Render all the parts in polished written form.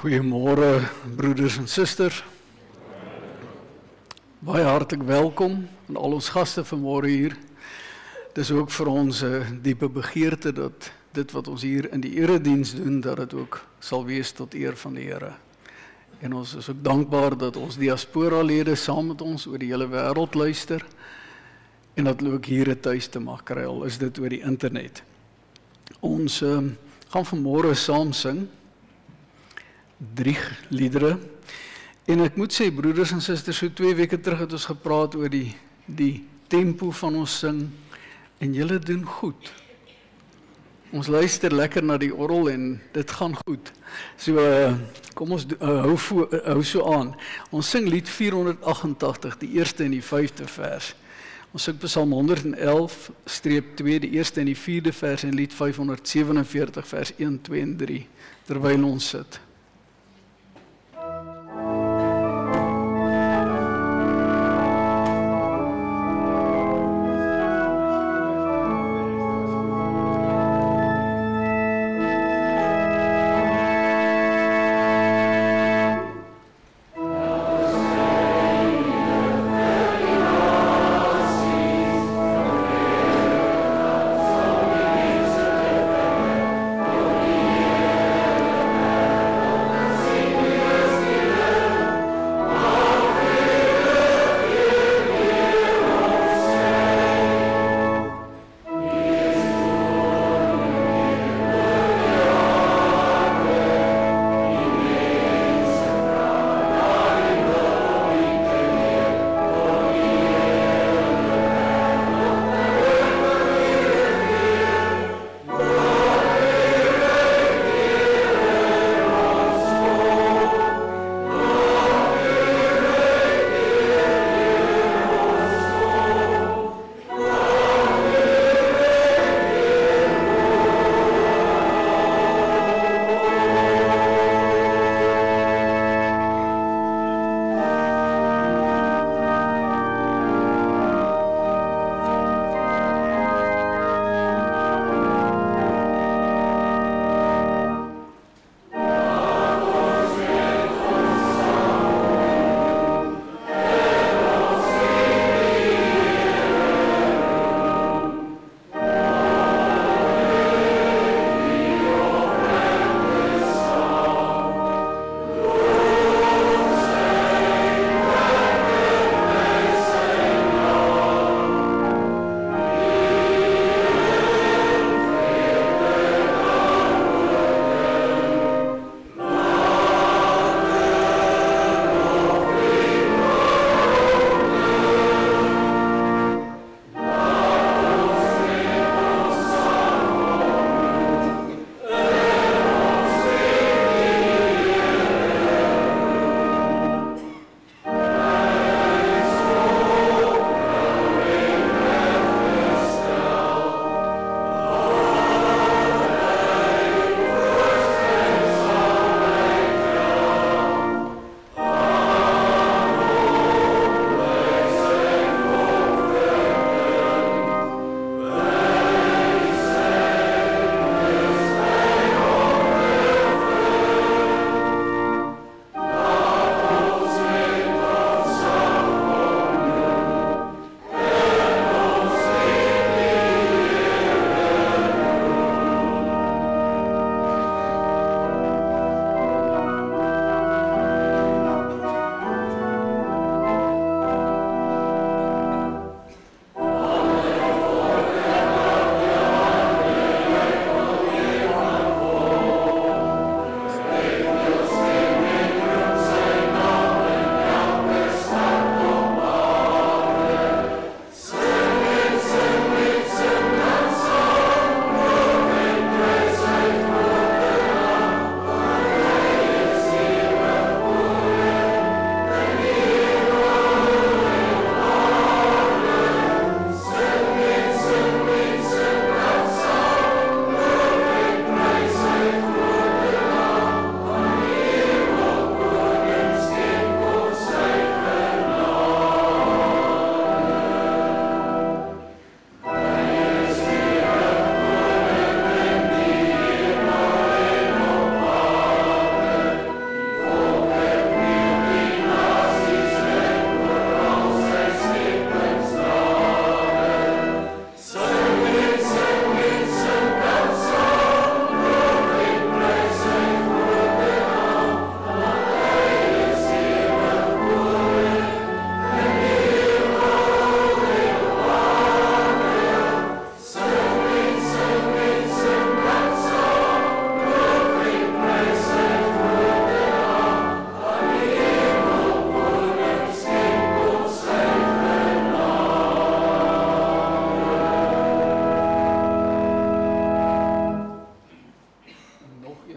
Goeiemôre broeders en susters. Baie hartlik welkom aan al ons gaste vanmôre hier. Dis ook vir ons 'n diepe begeerte dat dit wat ons hier in die erediens doen, dat dit ook sal wees tot eer van die Here. En ons is ook dankbaar dat ons diaspora-lede saam met ons oor die hele wêreld luister en dat hulle ook hier 'n tuiste mag kry, al is dit oor die internet. Ons gaan vanmôre saam sing 3 liedere. En ek moet sê, broeders en susters, so 2 weke terug het ons gepraat oor die tempo van ons sing, en julle doen goed. Ons luister lekker na die orgel en dit gaan goed. So, kom ons hou so aan. Ons sing lied 488, die eerste en die 5de vers. Ons sing Psalm 111-2, die eerste en die 4de vers, en lied 547, vers 1, 2 en 3, terwyl ons sit.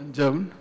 En Joan?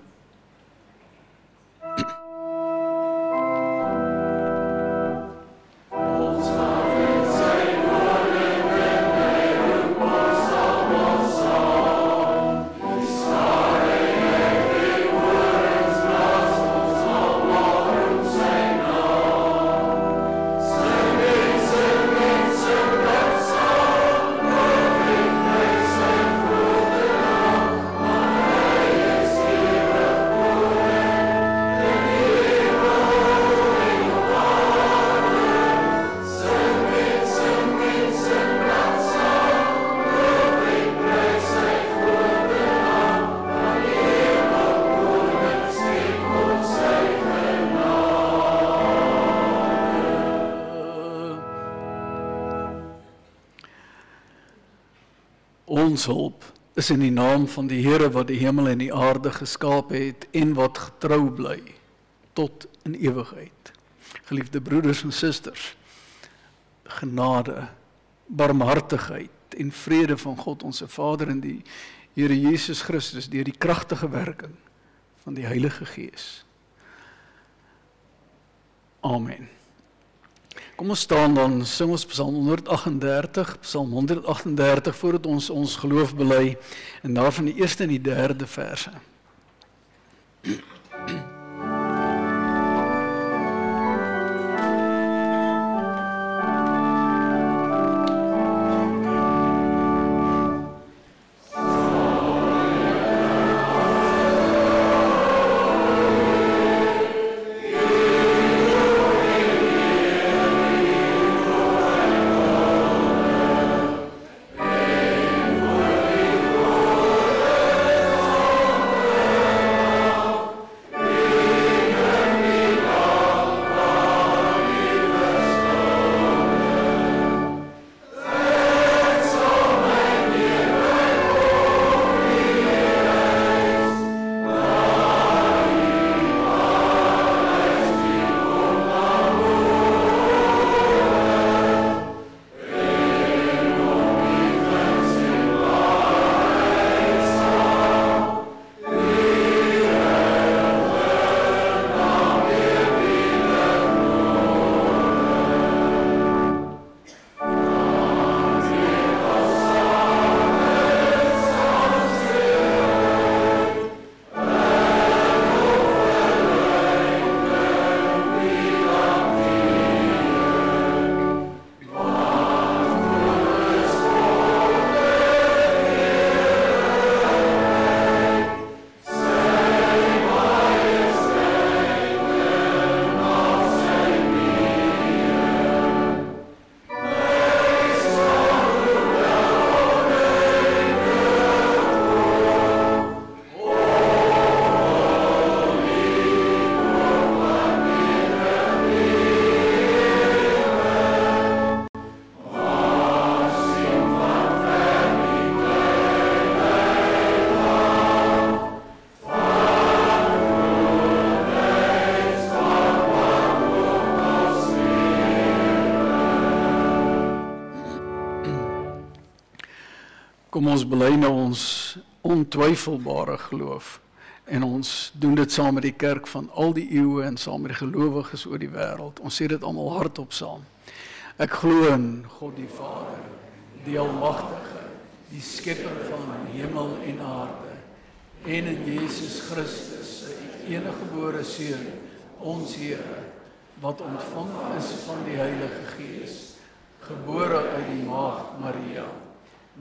Ons hulp is in die naam van die Here wat die hemel en die aarde geskaap het en wat getrou bly tot in ewigheid. Geliefde broeders en susters, genade, barmhartigheid en vrede van God ons Vader en die Here Jesus Christus deur die kragtige werking van die Heilige Gees. Amen. Kom ons staan dan, sing ons Psalm 138 voordat ons geloof bely en daarvan die eerste en die derde verse. Kom ons bely nou ons ontwyfelbare geloof en ons doen dit saam met die kerk van al die eeue en saam met die gelowiges oor die wêreld. Ons sê dit almal hardop saam. Ek glo in God die Vader, die Almagtige, die skepper van hemel en aarde, en in Jesus Christus, sy eniggebore Seun, ons Here, wat ontvang is van die Heilige Gees, gebore uit die maagd Maria,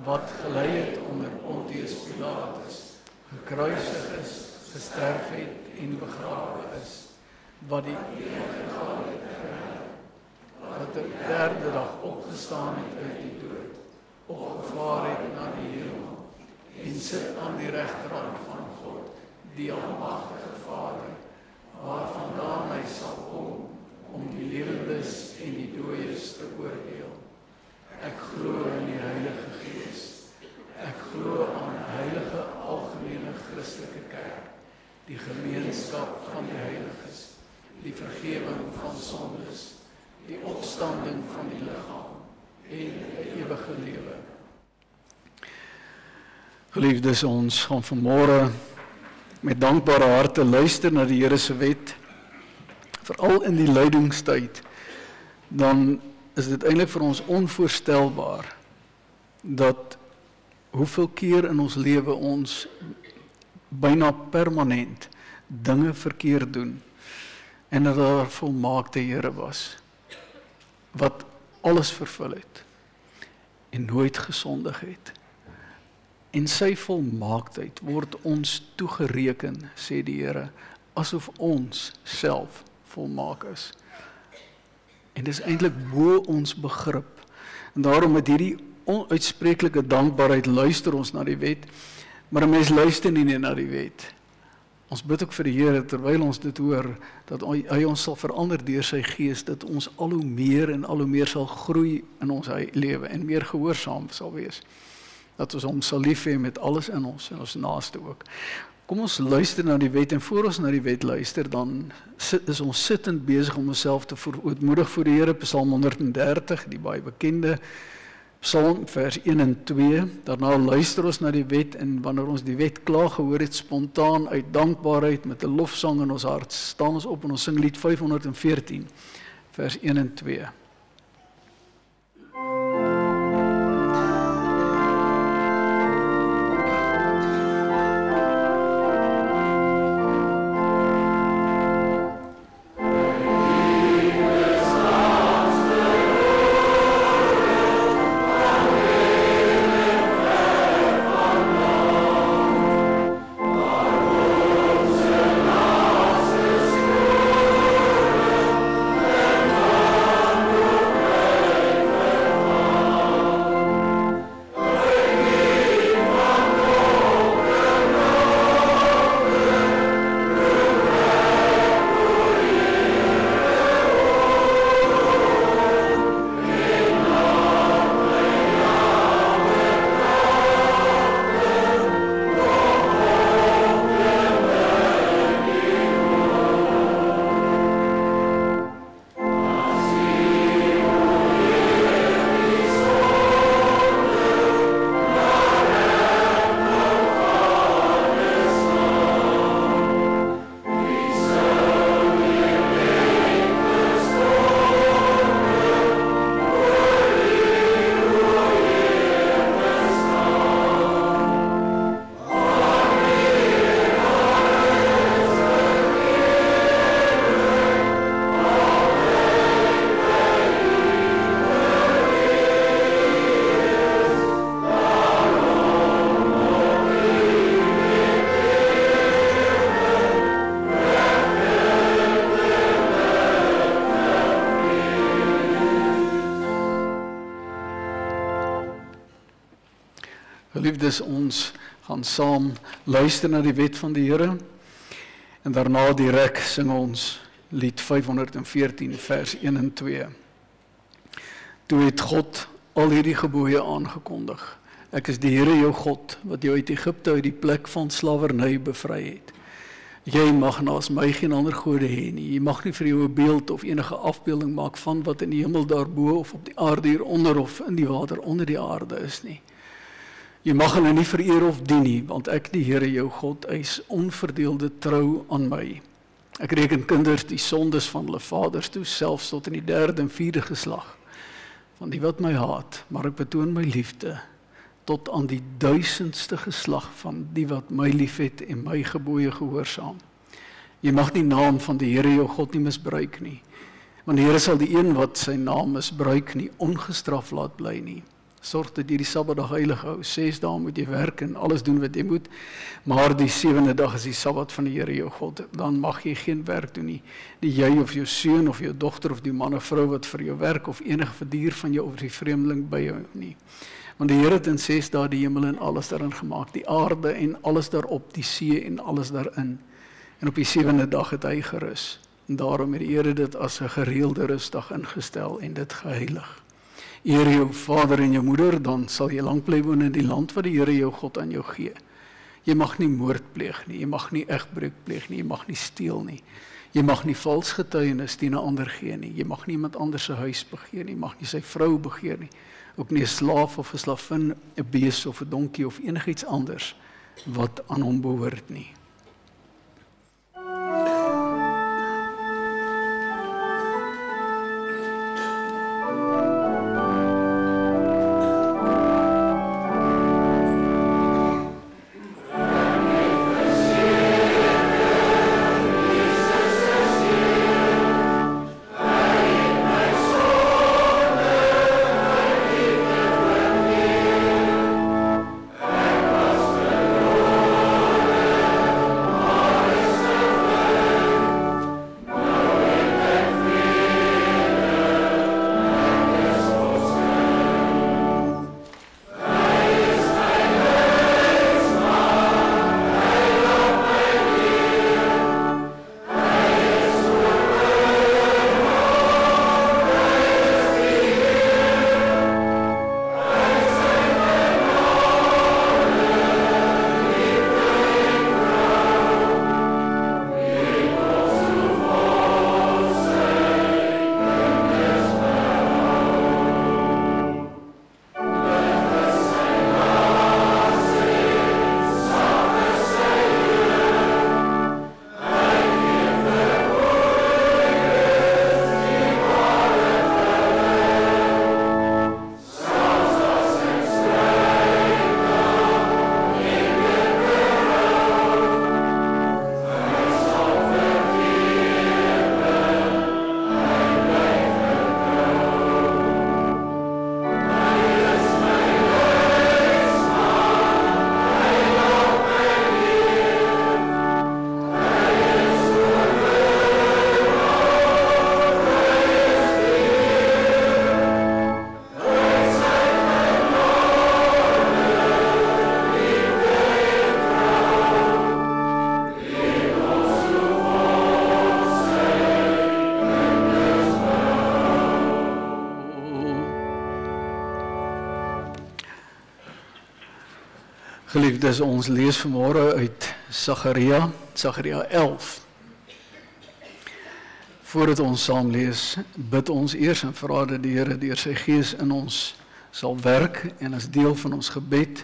wat gelei het onder Pontius Pilatus, gekruisig is, gesterf het en begrawe is, wat die wat op derde dag opgestaan het uit die dood, opgevaar het na die hemel, en sit aan die regterhand van God, die Almagtige Vader, waarvandaan hy sal kom, om die lewendes en die dooies te oordeel. Ek glo in die Heilige Gees. Ek glo aan 'n heilige algemene Christelike kerk, die gemeenskap van die heiliges, die vergewing van sondes, die opstanding van die liggaam en 'n ewige lewe. Geliefdes, ons gaan vanmôre met dankbare harte luister na die Here se wet, veral in die lydingstyd, dan is dit eintlik vir ons onvoorstelbaar dat hoeveel keer in ons lewe ons byna permanent dinge verkeerd doen en dat daar volmaakte Here was wat alles vervul het en nooit gesondig het. En sy volmaaktheid word ons toegereken, sê die Here, asof ons self volmaak is. En dis eintlik bo ons begrip. En daarom met hierdie onuitspreeklike dankbaarheid luister ons na die wet, maar 'n mens luister nie net na die wet. Ons bid ook vir die Here terwyl ons dit hoor, dat hy ons sal verander deur sy gees, dat ons al hoe meer en al hoe meer sal groei in ons lewe en meer gehoorsaam sal wees. Dat ons hom sal lief hê met alles in ons en ons naaste ook. Kom ons luister na die wet en voor ons na die wet luister, dan is ons sittend besig om onsself te ootmoedig voor die Here, Psalm 130, die baie bekende Psalm, vers 1 en 2, daarna luister ons na die wet en wanneer ons die wet klaar gehoor het, spontaan uit dankbaarheid met 'n lofsang in ons hart, staan ons op en ons sing lied 514, vers 1 en 2. Geliefdes, ons gaan saam luister na die wet van die Here en daarna direk sing ons lied 514 vers 1 en 2. Toe het God al hierdie gebooie aangekondig. Ek is die Here jou God wat jou uit Egipte uit die plek van slawerny bevry het. Jy mag naas my geen ander gode hê nie. Jy mag nie vir jou 'n beeld of enige afbeelding maak van wat in die hemel daarbo of op die aarde hieronder of in die water onder die aarde is nie. Jy mag hulle nie vereer of dien nie, want ek die Here jou God eis onverdeelde trou aan my. Ek reken kinders die sondes van hulle vaders toe, selfs tot in die 3de en 4de geslag van die wat my haat, maar ek betoon my liefde tot aan die 1000ste geslag van die wat my liefhet en my gebooie gehoorsaam. Jy mag die naam van die Here jou God nie misbruik nie, want die Here sal die een wat sy naam misbruik nie ongestraf laat bly nie. Sorg dat jy die Sabbatdag heilig hou. 6 dae moet jy werk en alles doen wat jy moet, maar die 7de dag is die Sabbat van die Here jou God. Dan mag jy geen werk doen nie. Nie jy of jou seun of jou dogter of die man of vrou wat vir jou werk of enige dier van jou of die vreemdeling by jou nie. Want die Here het in 6 dae die hemel en alles daarin gemaak, die aarde en alles daarop, die see en alles daarin. En op die 7de dag het hy gerus. En daarom het die Here dit as 'n gereelde rusdag ingestel en dit geheilig. Eer jou vader en jou moeder, dan sal jy lank bly woon in die land wat die Here jou God aan jou gee. Jy mag nie moord pleeg nie, jy mag nie egbreuk pleeg nie, jy mag nie steel nie. Jy mag nie vals getuienis teen 'n ander gee nie. Jy mag nie iemand anders se huis begeer nie, jy mag nie sy vrou begeer nie. Ook nie 'n slaaf of 'n slavin, 'n bees of 'n donkie of enigiets anders wat aan hom behoort nie. Geliefdes, ons lees vanmôre uit Sagaria 11. Voordat ons saam lees, bid ons eers en vra dat die Here deur sy Gees in ons sal werk, en as deel van ons gebed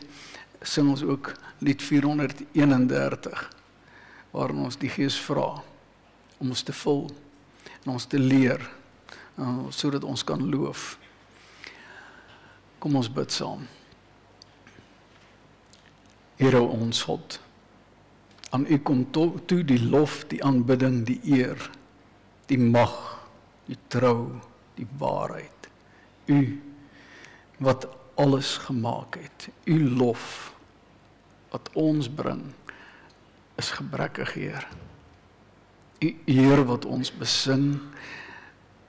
sing ons ook lied 431, waarin ons die Gees vra om ons te vul en ons te leer, sodat ons kan loof. Kom ons bid saam. Here ons God, aan U kom toe die lof, die aanbidding, die eer, die mag, die trou, die waarheid. U wat alles gemaak het, U lof wat ons bring, is gebrekkig, Heer. U eer wat ons besing,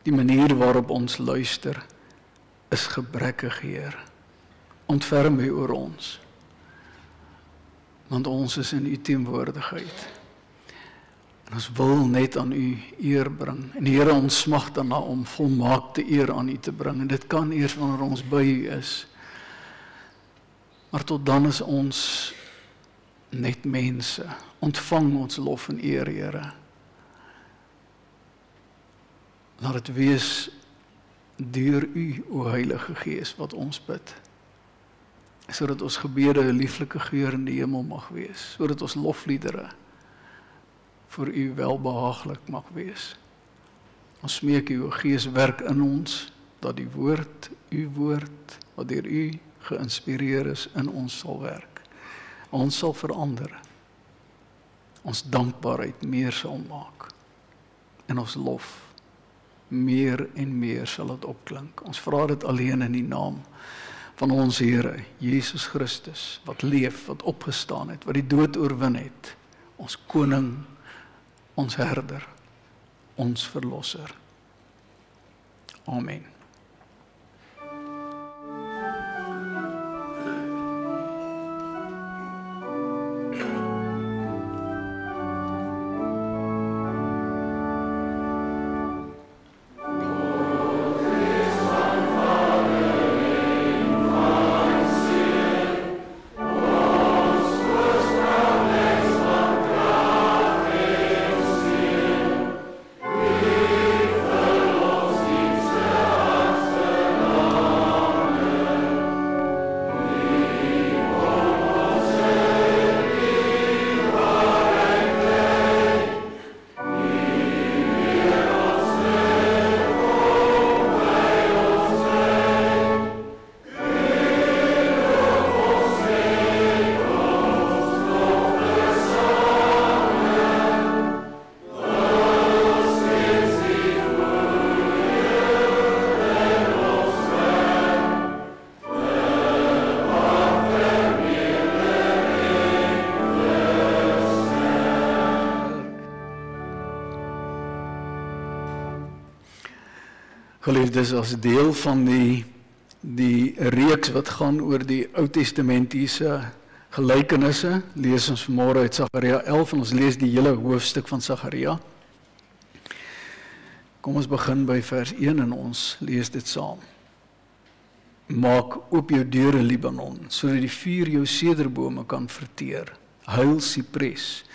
die manier waarop ons luister, is gebrekkig, Heer. Ontferm U oor ons, want ons is in U teenwoordigheid. En ons wil net aan U eer bring. En Here, ons smag daarna om volmaakte eer aan U te bring. En dit kan eers wanneer ons by U is. Maar tot dan is ons net mense. Ontvang ons lof en eer, Here. Laat dit wees deur U, o Heilige Gees, wat ons bid. Sodat ons gebede 'n lieflike geur in die hemel mag wees, sodat ons lofliedere vir U welbehaaglik mag wees. Ons smeek U, o Gees, werk in ons, dat die woord, U woord, wat deur U geïnspireer is, in ons sal werk. Ons sal verander, ons dankbaarheid meer sal maak, en ons lof meer en meer sal dit opklink. Ons vra dit alleen in die naam van ons Here, Jesus Christus, wat leef, wat opgestaan het, wat die dood oorwin het, ons koning, ons herder, ons verlosser. Amen. Geliefdes, as deel van die reeks wat gaan oor die Ou-testamentiese gelykenisse, lees ons vanmôre uit Sagaria 11 en ons lees die hele hoofstuk van Sagaria. Kom ons begin by vers 1 en ons lees dit saam. Maak oop jou deure, Libanon, sodat die vuur jou sederbome kan verteer. Huil sipres,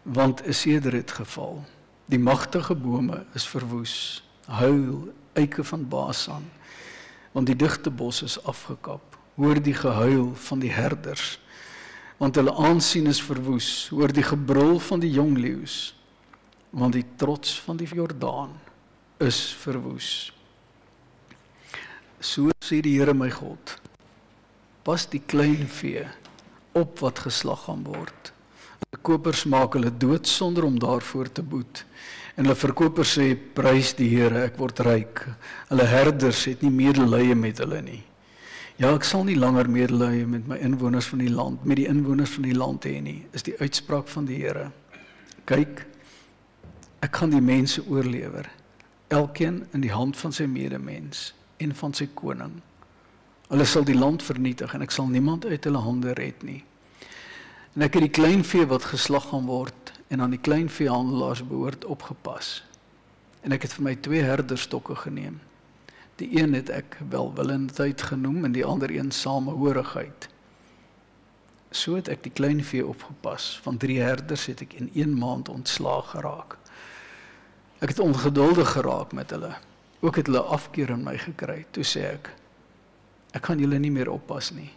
want 'n seder het geval. Die magtige bome is verwoes. Huil eike van Basan, want die digte bos is afgekap. Hoor die gehuil van die herders, want hulle aansien is verwoes. Hoor die gebrul van die jong leeu's, want die trots van die Jordaan is verwoes. So sê die Here my God, pas die klein vee op wat geslag gaan word. Die kopers maak hulle dood sonder om daarvoor te boet. En hulle verkopers sê, prys die Here, ek word ryk. Hulle herders het nie medelee met hulle nie. Ja, ek sal nie langer medelee met my inwoners van die land, met die inwoners van die land hê nie, is die uitspraak van die Here. Kyk, ek gaan die mense oorlewer, elkeen in die hand van sy medemens en van sy koning. Hulle sal die land vernietig en ek sal niemand uit hulle hande red nie. En ek het die kleinvee wat geslag gaan word en aan die kleinveehandelaars behoort opgepas. En ek het vir my 2 herderstokke geneem. Die een het ek welwillendheid genoem en die ander een samehorigheid. So het ek die klein vee opgepas. Van 3 herders het ek in 1 maand ontslaag geraak. Ek het ongeduldig geraak met hulle. Ook het hulle afkeer in my gekry. Toe sê ek kan julle nie meer oppas nie.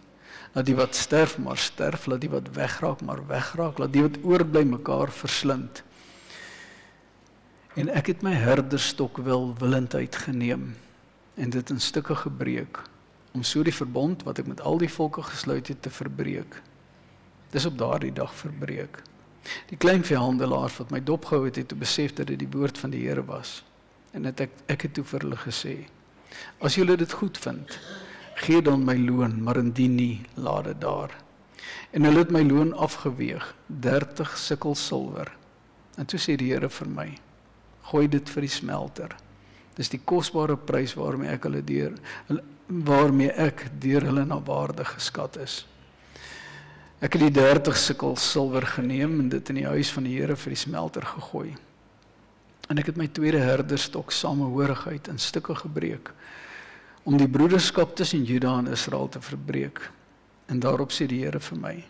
Laat die wat sterf maar sterf, laat die wat wegraak maar wegraak, laat die wat oorbly mekaar verslind. En ek het my herderstok welwillendheid geneem en dit in stukke gebreek, om so die verbond wat ek met al die volke gesluit het te verbreek. Dis op daardie dag verbreek. Die klein veehandelaars wat my dopgehou het toe besef dat dit die woord van die Here was. En ek het toe vir hulle gesê, as julle dit goed vind, gee dan my loon, maar indien nie, laat dit daar. En hulle het my loon afgeweeg, 30 sikkel silwer. En toe sê die Here vir my, gooi dit vir die smelter. Dis die kosbare prys waarmee ek deur hulle na waarde geskat is. Ek het die 30 sikkel silwer geneem en dit in die huis van die Here vir die smelter gegooi. En ek het my tweede herderstok samehorigheid in stukke gebreek, om die broederskap tussen Juda en Israel te verbreek. En daarop sê die Here vir my,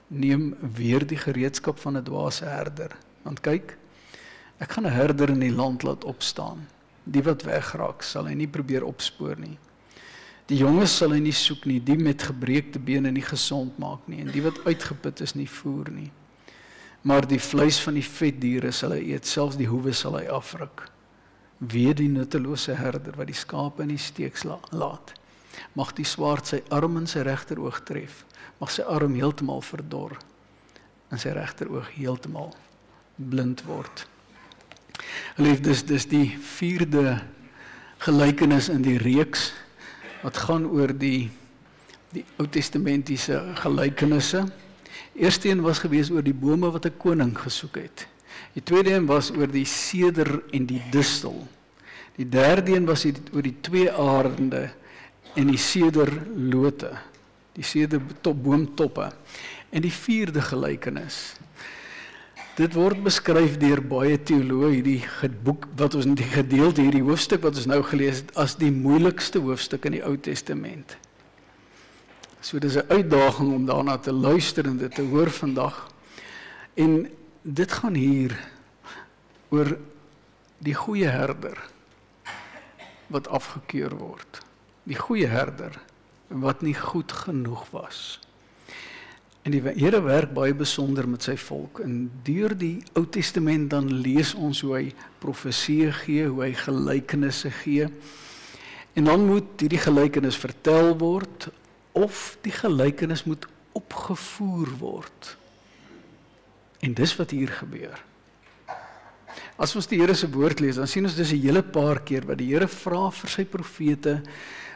neem weer die gereedskap van 'n dwaase herder. Want kyk, ek gaan 'n herder in die land laat opstaan. Die wat wegraak, sal hy nie probeer opspoor nie. Die jonges sal hy nie soek nie, die met gebreekte bene nie gesond maak nie, en die wat uitgeput is nie voer nie. Maar die vleis van die vetdiere sal hy eet, selfs die hoewe sal hy afruk. Wee die nuttelose herder wat die skape in die steek laat. Mag die swaard sy arm in sy regteroog tref, mag sy arm heeltemal verdor, en sy regteroog heeltemal blind word. Geliefdes, dis die 4de gelykenis in die reeks, wat gaan oor die Ou-testamentiese gelykenisse. Eerste een was gewees oor die bome wat 'n koning gesoek het. Die tweede een was oor die seder en die distel. Die derde een was oor die 2 arende en die sederlote, die sederboomtoppe. En die 4de gelykenis. Dit word beskryf deur baie teoloë, hierdie boek wat ons die gedeelte hierdie hoofstuk wat ons nou gelees het, as die moeilikste hoofstuk in die Ou Testament. So dis 'n uitdaging om daarna te luister en dit te hoor vandag. En dit gaan hier oor die goeie herder wat afgekeur word. Die goeie herder wat nie goed genoeg was. En die Here werk baie besonder met sy volk. En deur die Ou Testament dan lees ons hoe hy profeseë gee, hoe hy gelykenisse gee. En dan moet hierdie gelykenis vertel word, of die gelykenis moet opgevoer word. En dis wat hier gebeur. As ons die Here se woord lees, dan sien ons dis 'n hele paar keer wat die Here vra vir sy profete,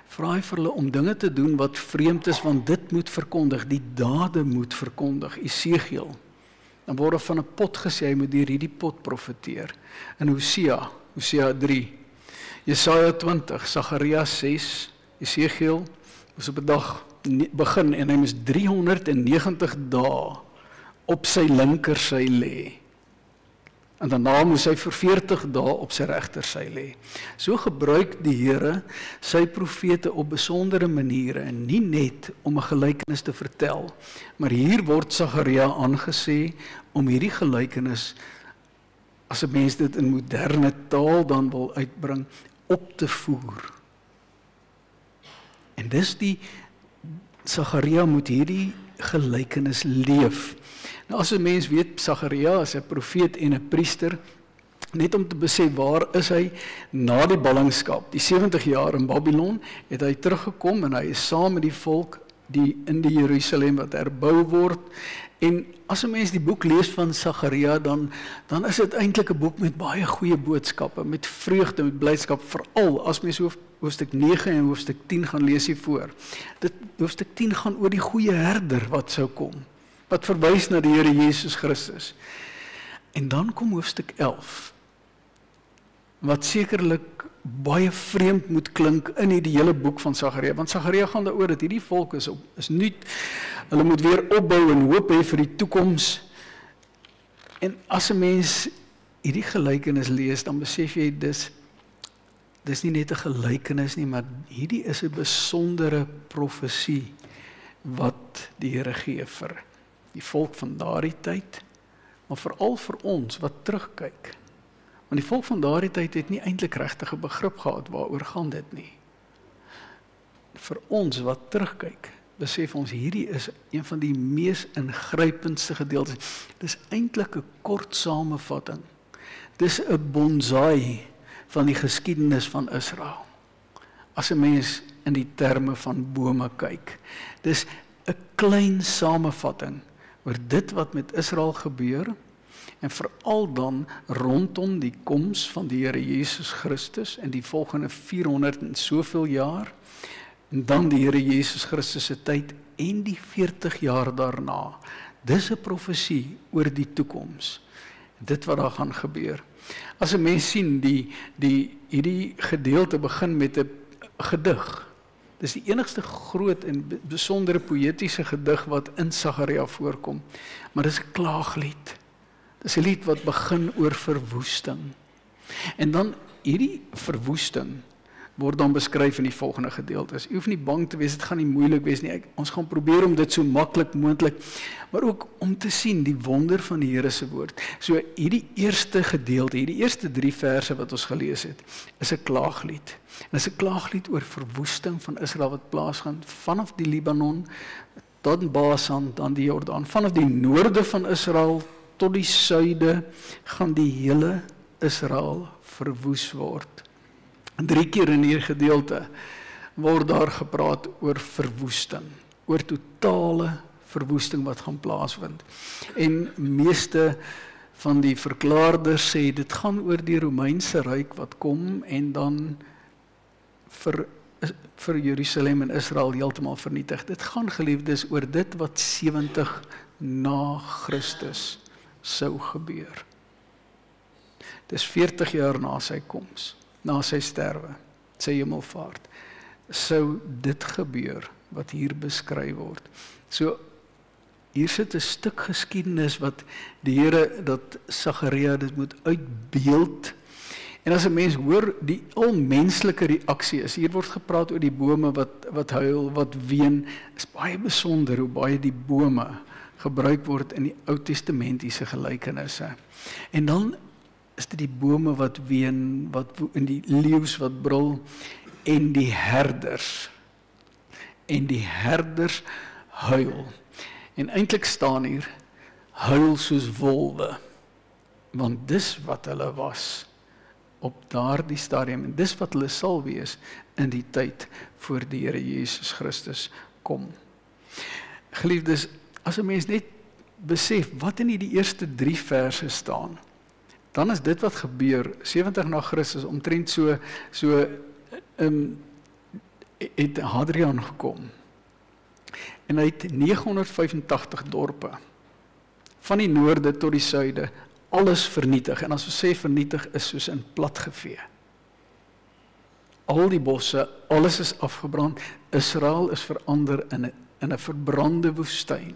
vra hy vir hulle om dinge te doen wat vreemd is, want dit moet verkondig, die dade moet verkondig. Esegiel, dan word er van 'n pot gesê, hy moet deur hierdie pot profeteer. In Hosea 3, Jesaja 20, Sagaria 6, Esegiel moes op 'n dag begin en hy moes 390 dae op sy linkersy lê. En daarna moes hy vir 40 dae op sy regtersy lê. So gebruik die Here sy profete op besondere maniere, en nie net om 'n gelykenis te vertel, maar hier word Sagaria aangesê om hierdie gelykenis, as 'n mens dit in moderne taal dan wil uitbring, op te voer. En dis Sagaria moet hierdie gelykenis leef. Nou as 'n mens weet, Sagaria is 'n profeet en 'n priester, net om te besef waar is hy na die ballingskap. Die 70 jaar in Babylon het hy teruggekom en hy is saam met die volk in die Jerusalem wat herbou word. En as 'n mens die boek lees van Sagaria, dan is dit eintlik 'n boek met baie goeie boodskappe, met vreugde, met blydskap, veral as mens hoofstuk 9 en hoofstuk 10 gaan lees hiervoor. Hoofstuk 10 gaan oor die goeie herder wat sou kom, wat verwys na die Here Jesus Christus. En dan kom hoofstuk 11, wat sekerlik baie vreemd moet klink in die hele boek van Sagaria, want Sagaria gaan daaroor dat hierdie volk is nuut, hulle moet weer opbou en hoop hê vir die toekoms. En as 'n mens hierdie gelykenis lees, dan besef jy dis nie net 'n gelykenis nie, maar hierdie is 'n besondere profesie wat die Here gee vir die volk van daardie tyd, maar veral vir ons wat terugkyk. Want die volk van daardie tyd het nie eintlik regtig 'n begrip gehad waaroor gaan dit nie. Vir ons wat terugkyk, besef ons hierdie is een van die mees ingrypendste gedeeltes. Dis eintlik 'n kort samevatting. Dis 'n bonsai van die geskiedenis van Israel. As 'n mens in die terme van bome kyk. Dis 'n klein samevatting oor dit wat met Israel gebeur en veral dan rondom die koms van die Here Jesus Christus in die volgende 400 en soveel jaar. En dan die Here Jesus Christus se tyd en die 40 jaar daarna. Dis 'n profesie oor die toekoms. Dit wat daar gaan gebeur. As 'n mens sien hierdie gedeelte begin met 'n gedig. Dis die enigste groot en besondere poëtiese gedig wat in Sagaria voorkom. Maar dis 'n klaaglied. Dis 'n lied wat begin oor verwoesting. En dan hierdie verwoesting word dan beskryf in die volgende gedeeltes. U hoef nie bang te wees, dit gaan nie moeilik wees nie. Ons gaan probeer om dit so maklik moontlik, maar ook om te sien die wonder van die Here se woord. So hierdie eerste gedeelte, hierdie eerste 3 verse wat ons gelees het, is 'n klaaglied. En is 'n klaaglied oor verwoesting van Israel wat plaasvind vanaf die Libanon tot Basan, dan die Jordaan, vanaf die noorde van Israel tot die suide gaan die hele Israel verwoes word. 3 keer in hierdie gedeelte word daar gepraat oor verwoesting, oor totale verwoesting wat gaan plaasvind. En meeste van die verklaarders sê dit gaan oor die Romeinse ryk wat kom en dan vir Jerusalem en Israel heeltemal vernietig. Dit gaan, geliefdes, oor dit wat 70 na Christus sou gebeur. Dis 40 jaar na sy koms, na sy sterwe, sy hemelvaart, sou dit gebeur wat hier beskryf word. So, hier sit 'n stuk geskiedenis wat die Here, dat Sagaria dit moet uitbeeld. En as 'n mens hoor, die almenslike reaksie is, hier word gepraat oor die bome wat huil, wat ween, is baie besonder hoe baie die bome gebruik word in die Ou Testamentiese gelykenisse. En dan is dit die bome wat ween, en die leeu's wat brul, en die herders. En die herders huil. En eintlik staan hier, huil soos wolwe, want dis wat hulle was op daardie stadium, en dis wat hulle sal wees in die tyd voor die Here Jesus Christus kom. Geliefdes, as 'n mens net besef wat in die eerste 3 verse staan, dan is dit wat gebeur 70 na Christus, omtrent so het Hadrian gekom. En hy het 985 dorpe, van die noorde tot die suide, alles vernietig. En as ons sê vernietig, is soos in platgevee. Al die bosse, alles is afgebrand. Israel is verander in 'n verbrande woestyn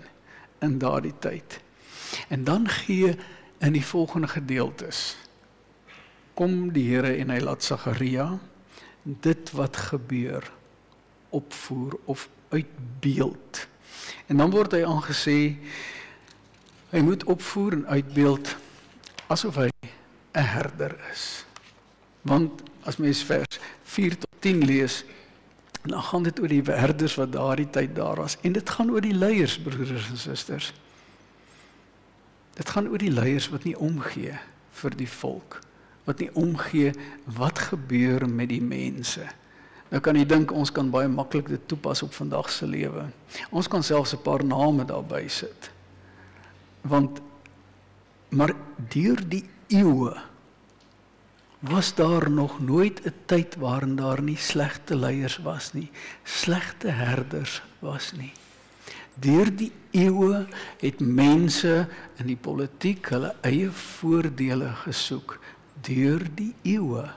in daardie tyd. En dan gee in die volgende gedeeltes, kom die Here en hy laat Sagaria dit wat gebeur opvoer of uitbeeld. En dan word hy aangesê, hy moet opvoer en uitbeeld asof hy 'n herder is. Want as mens vers 4 tot 10 lees, dan gaan dit oor die herders wat daardie tyd daar was. En dit gaan oor die leiers, broeders en susters. Dit gaan oor die leiers wat nie omgee vir die volk, wat nie omgee wat gebeur met die mense. Nou kan jy dink, ons kan baie maklik dit toepas op vandag se lewe. Ons kan selfs 'n paar name daarby sit. Maar deur die eeue was daar nog nooit 'n tyd waarin daar nie slegte leiers was nie, slegte herders was nie. Deur die eeue het mense in die politiek hulle eie voordele gesoek. Deur die eeue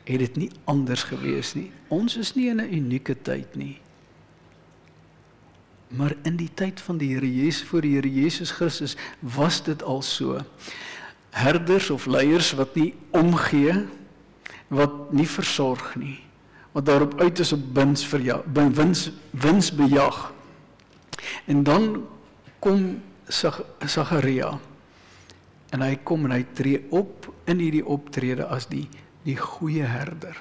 het dit nie anders gewees nie. Ons is nie in 'n unieke tyd nie. Maar in die tyd van die Here Jesus, voor die Here Jesus Christus, was dit al so. Herders of leiers wat nie omgee, wat nie versorg nie, wat daarop uit is op winsbejag. En dan kom Sagaria, en hy kom en hy tree op in hierdie optrede as die goeie herder.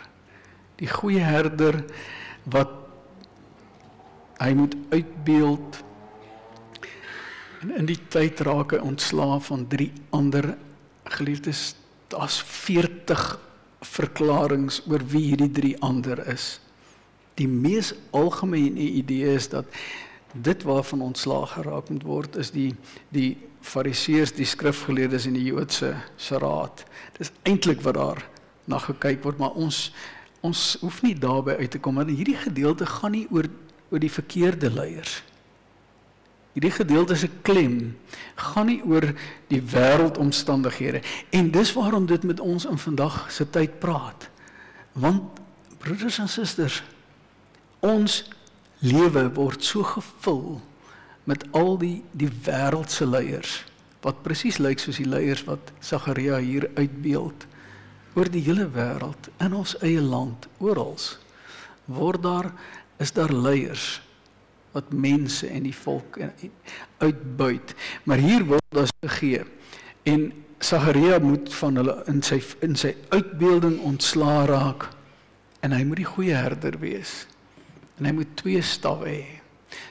Die goeie herder wat hy moet uitbeeld, en in die tyd raak hy ontslaaf van 3 ander geliefdes. Daar's 40 verklarings oor wie hierdie 3 ander is. Die mees algemene idee is dat dit waarvan ontslaag geraak moet word, is die Fariseërs, die skrifgeleerdes en die Joodse raad. Dis eintlik wat daar na gekyk word, maar ons hoef nie daarby uit te kom, want hierdie gedeelte gaan nie oor die verkeerde leiers. Hierdie gedeelte se klem gaan nie oor die wêreldomstandighede, en dis waarom dit met ons in vandag se tyd praat. Want broeders en susters, ons lewe word so gevul met al die wêreldse leiers, wat presies lyk soos die leiers wat Sagaria hier uitbeeld, oor die hele wêreld, in ons eie land, oral, is daar leiers, wat mense en die volk uitbuit, maar hier word daar gegee, en Sagaria moet van hulle in sy uitbeelding ontsla raak, en hy moet die goeie herder wees, en hy moet 2 stawwe hê,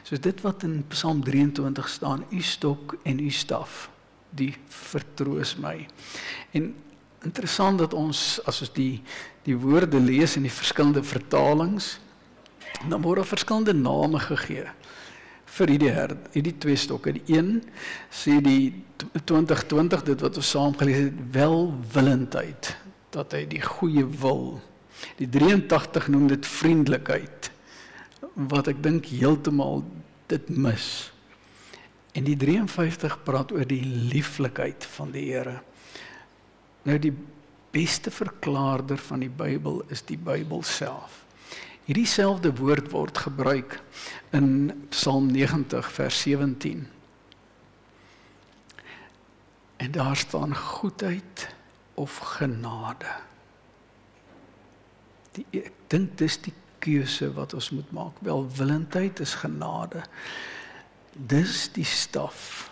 soos dit wat in Psalm 23 staan, u stok en u staf, die vertroos my. En interessant dat ons, as ons die woorde lees in die verskillende vertalings, dan word daar verskillende name gegee vir hierdie 2 stokke. Die een sê die 2020, dit wat ons saam gelees het, welwillendheid, dat hy die goeie wil. Die 83 noem dit vriendelikheid, wat ek dink heeltemal dit mis. En die 53 praat oor die lieflikheid van die Here. Nou die beste verklaarder van die Bybel is die Bybel self. Hierdie selfde woord word gebruik in Psalm 90 vers 17. En daar staan goedheid of genade. Ek dink dis die keuse wat ons moet maak. Welwillendheid is genade. Dis die staf,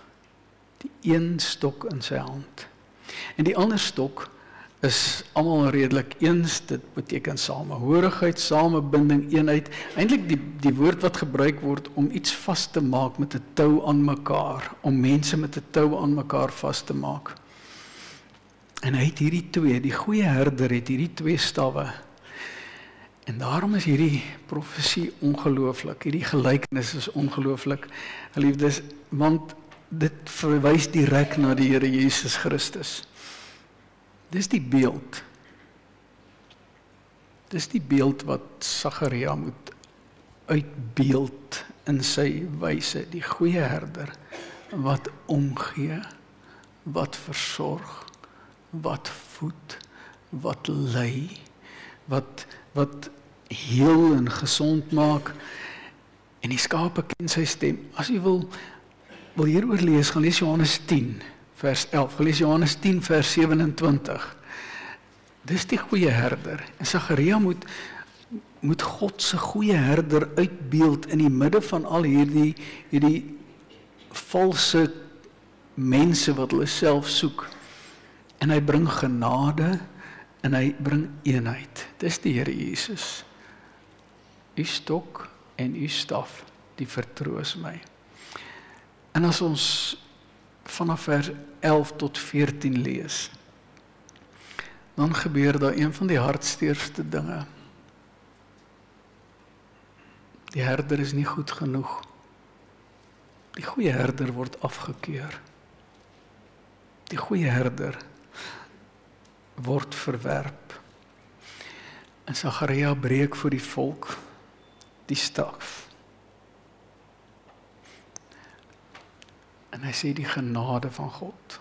die een stok in sy hand. En die ander stok is almal redelik eens, dit beteken samehorigheid, samebinding, eenheid. Eintlik die woord wat gebruik word om iets vas te maak met 'n tou aan mekaar, om mense met 'n tou aan mekaar vas te maak. En hy het hierdie 2, die goeie herder het hierdie 2 stawwe. En daarom is hierdie profesie ongelooflik, hierdie gelykenis is ongelooflik, geliefdes, want dit verwys direk na die Here Jesus Christus. Dis die beeld. Dis die beeld wat Sagaria moet uitbeeld in sy wyse, die goeie herder, wat omgee, wat versorg, wat voed, wat lei, wat heel en gesond maak, en die skape ken sy stem. As jy wil hieroor lees, gaan lees Johannes 10, vers 11, gaan lees Johannes 10, vers 27. Dis die goeie herder, en Sagaria moet God se goeie herder uitbeeld in die midde van al hierdie valse mense wat hulle self soek, en hy bring genade, en hy bring eenheid. Dis die Here Jesus. U stok en u staf, die vertroos my. En as ons vanaf vers 11 tot 14 lees, dan gebeur daar een van die hartsteerste dinge. Die herder is nie goed genoeg. Die goeie herder word afgekeur. Die goeie herder word verwerp. En Sagaria breek voor die volk die staf. En hy sê die genade van God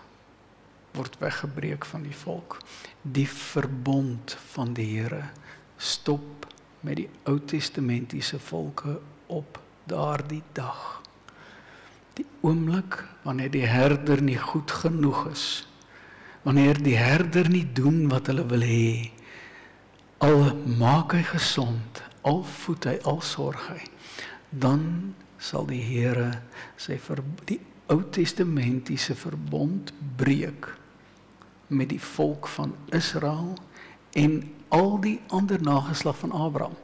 word weggebreek van die volk. Die verbond van die Here stop met die Ou Testamentiese volke op daardie dag. Die oomblik wanneer die herder nie goed genoeg is, wanneer die herder nie doen wat hulle wil hê, al maak hy gesond, al voed hy, al sorg hy, dan sal die Here die Ou Testamentiese verbond breek met die volk van Israel en al die ander nageslag van Abraham.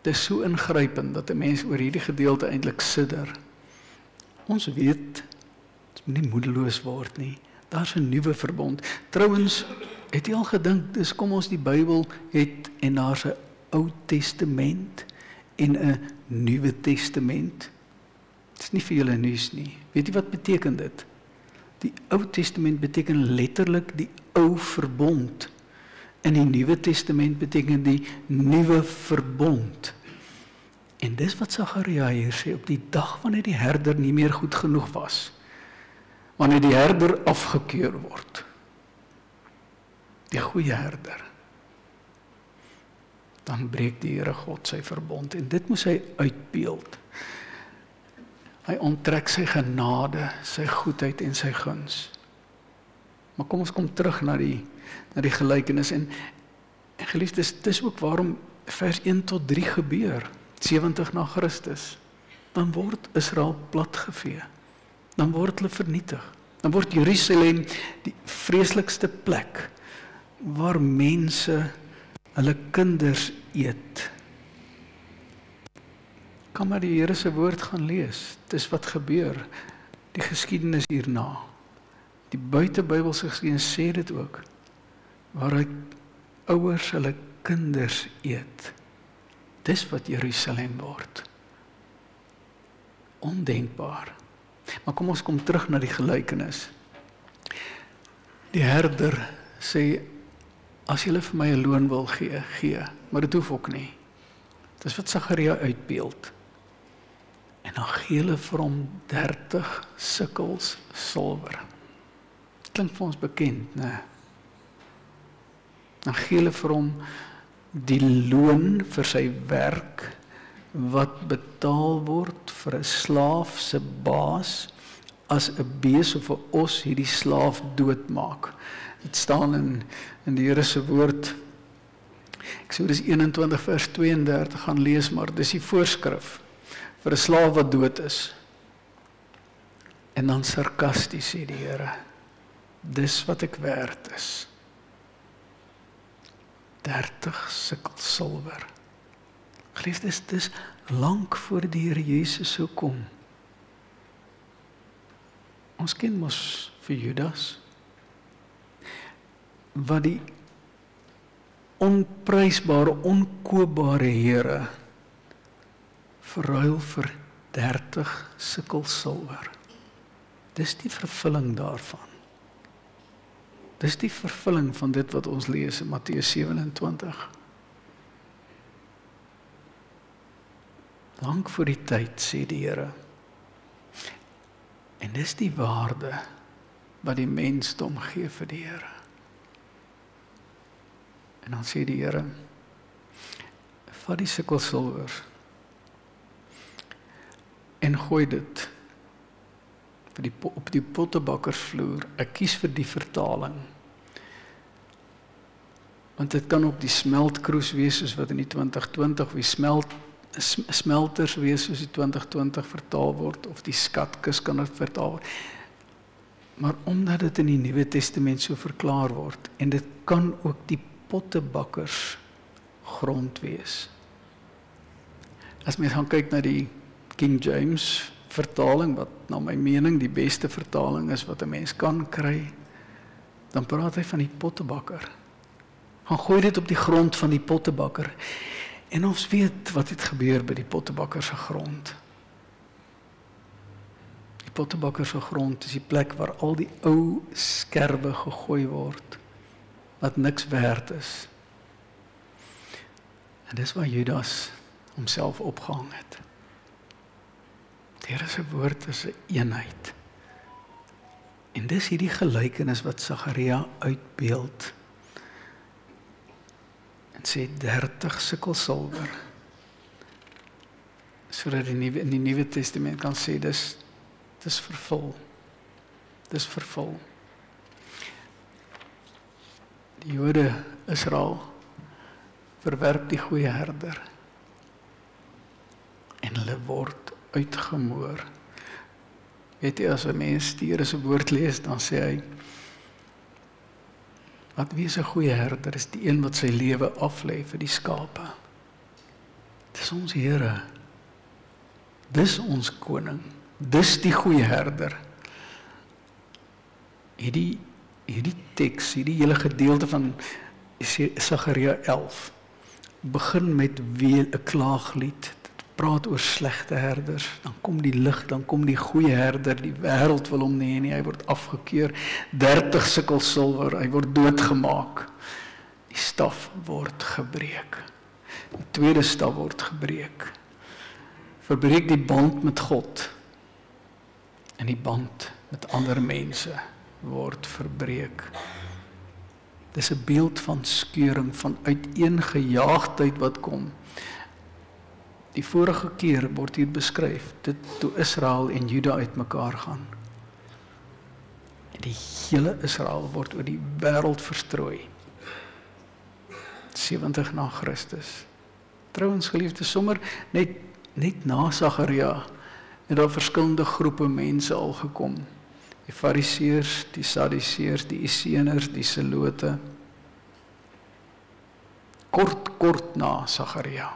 Dit is so ingrypend dat 'n mens oor hierdie gedeelte eintlik sidder. Ons weet, ons moet nie moedeloos word nie. Daar's 'n nuwe verbond. Trouwens, het jy al gedink, dis kom ons die Bybel het en daar's 'n Ou Testament en 'n Nuwe Testament. Dit is nie vir julle nuus nie. Weet jy wat beteken dit? Die Ou Testament beteken letterlik die ou verbond. En die Nuwe Testament beteken die nuwe verbond. En dis wat Sagaria hier sê, op die dag wanneer die herder nie meer goed genoeg was, wanneer die herder afgekeur word, die goeie herder, dan breek die Here God sy verbond, en dit moes hy uitbeeld. Hy onttrek sy genade, sy goedheid en sy guns. Maar kom ons kom terug na die gelykenis, en geliefdes, dis ook waarom vers 1 tot 3 gebeur, 70 na Christus, dan word Israel platgevee, dan word hulle vernietig, dan word Jerusalem die vreeslikste plek, waar mense hulle kinders eet. Kan maar die Here se woord gaan lees, dis wat gebeur, die geskiedenis hierna, die buitebybelse geskiedenis sê dit ook, waar ouers hulle kinders eet. Dis wat Jerusalem word. Ondenkbaar. Maar kom ons kom terug na die gelykenis. Die herder sê, as julle vir my 'n loon wil gee, maar dit hoef ook nie. Dis wat Sagaria uitbeeld. En dan gee hulle vir hom 30 sikkels silwer. Klink vir ons bekend, né? Dan gee hulle vir hom die loon vir sy werk, wat betaal word vir 'n slaaf se baas, as 'n bees of 'n os hierdie slaaf doodmaak. Dit staan in die Here se woord, ek sê dis 21 vers 32, gaan lees, maar dis die voorskrif vir 'n slaaf wat dood is. En dan sarkasties sê die Here, dis wat ek werd is. 30 sikkel silwer. Geliefdes, dis lank voor die Here Jesus sou kom. Ons ken mos vir Judas, wat die onprysbare, onkoopbare Here verruil vir 30 sikkel silwer. Dis die vervulling daarvan. Dis die vervulling van dit wat ons lees in Matteus 27. Lank voor die tyd, sê die Here. En dis die waarde wat die mensdom gee vir die Here. En dan sê die Here, vat die sikkel silwer en gooi dit op die pottebakkersvloer. Ek kies vir die vertaling, want dit kan ook die smeltkroes wees, soos wat in die 2020, of die smelters wees, soos die 2020 vertaal word, of die skatkis kan dit vertaal word. Maar omdat dit in die Nuwe Testament so verklaar word, en dit kan ook die pottebakkers grond wees. As mens gaan kyk na die King James vertaling, wat na my mening die beste vertaling is wat 'n mens kan kry, dan praat hy van die pottebakker. Gaan gooi dit op die grond van die pottebakker. En ons weet wat het gebeur by die pottebakker se grond. Die pottebakker se grond is die plek waar al die ou skerwe gegooi word, wat niks werd is. En dis waar Judas homself opgehang het. Die Here se woord is 'n eenheid. En dis hierdie gelykenis wat Sagaria uitbeeld. En sê 30 sikkel silwer. Sodat in die Nuwe Testament kan sê dis vervul. Dis vervul. Die Jode, Israel, verwerp die goeie herder. En hulle word uitgemoor. Weet jy, as 'n mens die Here se woord lees, dan sê hy, wat wie is 'n goeie herder, is die een wat sy lewe aflê vir die skape. Dis ons Here. Dis ons koning. Dis die goeie herder. Hierdie teks, hierdie hele gedeelte van Sagaria 11, begin met weer 'n klaaglied. Dit praat oor slegte herders. Dan kom die lig, dan kom die goeie herder. Die wêreld wil hom nie, hy word afgekeur. 30 sikkel silwer, hy word doodgemaak. Die staf word gebreek. Die tweede staf word gebreek. Verbreek die band met God. En die band met ander mense word verbreek. Dis 'n beeld van skeuring, van uiteengejaagdheid wat kom. Die vorige keer word hier beskryf, dit toe Israel en Juda uitmekaar gaan. En die hele Israel word oor die wêreld verstrooi. 70 na Christus. Trouwens geliefdes, sommer net na Sagaria het daar verskillende groepe mense al gekom. Die Fariseërs, die Sadduseërs, die Esseners, die Selote. Kort na Sagaria